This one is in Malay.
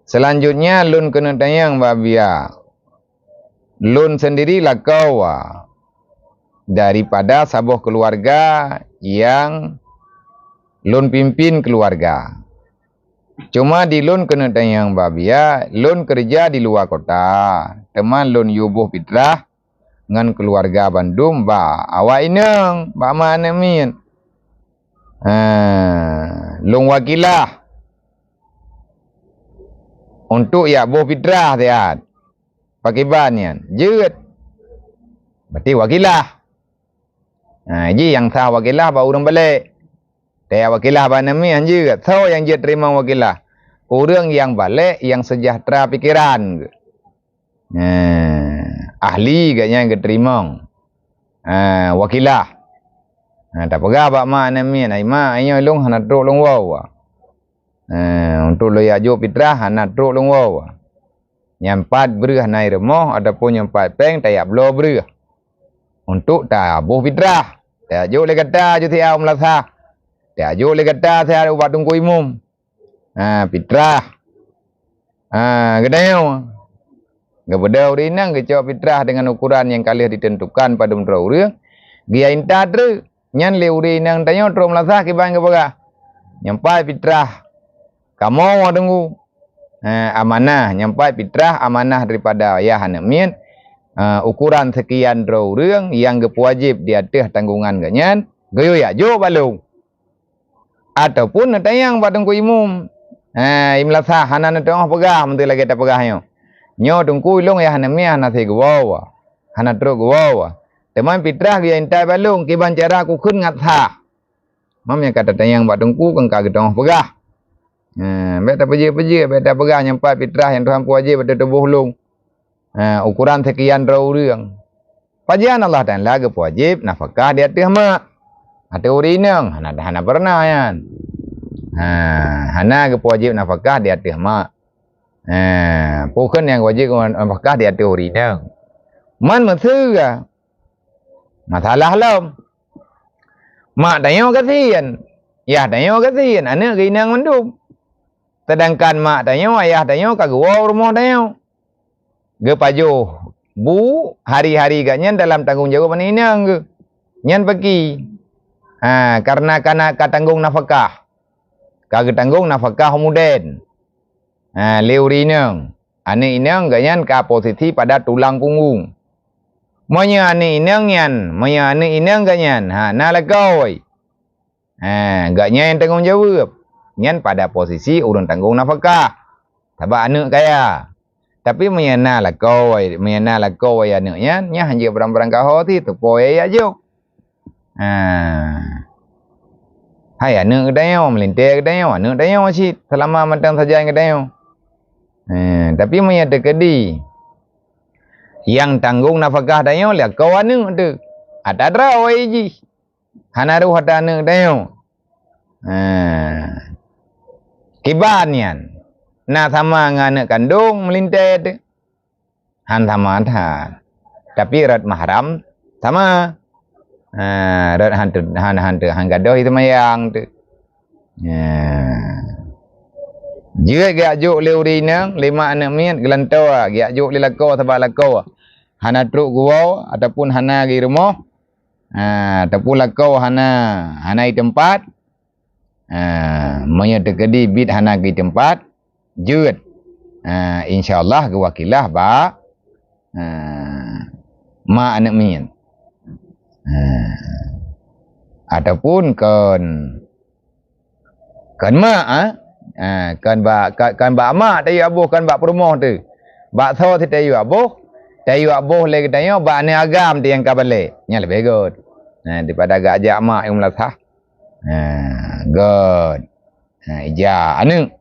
Selanjutnya lun kena tayang babia. Lun sendirilah kau daripada sabuh keluarga yang lun pimpin keluarga. Cuma di lun kena tayang babia, lun kerja di luar kota. Teman lun yubuh fitrah ngan keluarga Bandung awak ineng mana min. Lun wakilah untuk ya buh fitrah tiat. Pakai banyan, jeut. Berarti wakilah. Ji yang sah wakilah baru orang balik. Dia wakilah banami yang jeut. So yang jeut terima wakilah. Orang yang balik yang sejahtera pikiran. Ahli katnya yang terima. Wakilah. Tak pegah bak mak nami ai mak ayo long hana truk long wow. Untuk lo ya jo fitrah hana truk long wow. Nyampat berah naik remoh ataupun nyampat peng tayak blow berah. Untuk tabuh fitrah. Tak jo le kata jo tiap melasa. Tak jo le kata saya ubat tungku imum. Fitrah. Gedayau. Gabedau rinang kecok fitrah dengan ukuran yang kalian ditentukan pada menurut orang. Gia inta dru. Nyan le rinang tayo tro melasa ki bang kebaga. Nyampai fitrah. Kamu tunggu. Amanah nyampai fitrah amanah daripada ayah anak min ukuran sekian orang yang wajib di atas tanggungan ganyan gayo ya jo balung ataupun tayang batang ku imum imlasa hanan tengah pegah menteri lagi tak pegahnya nyo tungku ilung ya anak min anak se gua anak tro gua teman fitrah dia intai balung kiban cara ku kun ngatha mam yang kata tayang batang ku kang ka tengah pegah beta peji, beta pegang nyampai fitrah yang Tuhan wajib pada tubuh lung. Ukuran sekian orang. Pajian Allah dan lagu wajib nafkah di atas mak. Ada urinang, hana pernah yan. Hana wajib nafkah di atas mak. Bukan yang wajib nafkah di atas urinang. Man mesra. Masalah lam. Mak tanya kasihan. Ya tanya kasihan. Anak keinang mendung. Sedangkan mak tanya, ayah tanya, kagak rumah tanya. Ge pajo, bu, hari-hari gaknya dalam tanggung jawab ini ge. Nyan pergi. Karena katanggung nafkah. Kagak tanggung nafkah muden. Leurinang. Ane inang ganyan ka posisi pada tulang punggung. Monya ane inang yan, monya ane inang ganyan. Nalagoi. Gaknya yang tanggung jawab. Nyan pada posisi urun tanggung nafkah. Tabak anak kaya. Tapi menyana lah kau anaknya. Nya hanya berang-berang kau ti tu poe aja. Hai anak kedayau melintir kedayau anak kedayau masih selama matang saja yang kedayau. Tapi menyata kedi. Yang tanggung nafkah dayau lihat kau anak tu. Ada draw ji. Hanaru hata anak dayau. Kibanyan. Nah sama anak kandung melintir. Han sama han. Tapi rat mahram sama. Rat han gadoh itu mayang tu. Jika gak juk leurinang 5 anak mian gelantawa gak juk lelako sabak lako. Hana truk gua ataupun hana di rumah. Ataupun lako hana di tempat. Menyedekadi bid hana di tempat jut insyaallah kewakilah ma anak min ataupun kan ma kan ba ma tayu abuh kan ba perumoh tu ba tho ti tayu abuh le katanya ba ni agam ti yang kabale nya lebih good daripada gajak mak yang melasah good ija anu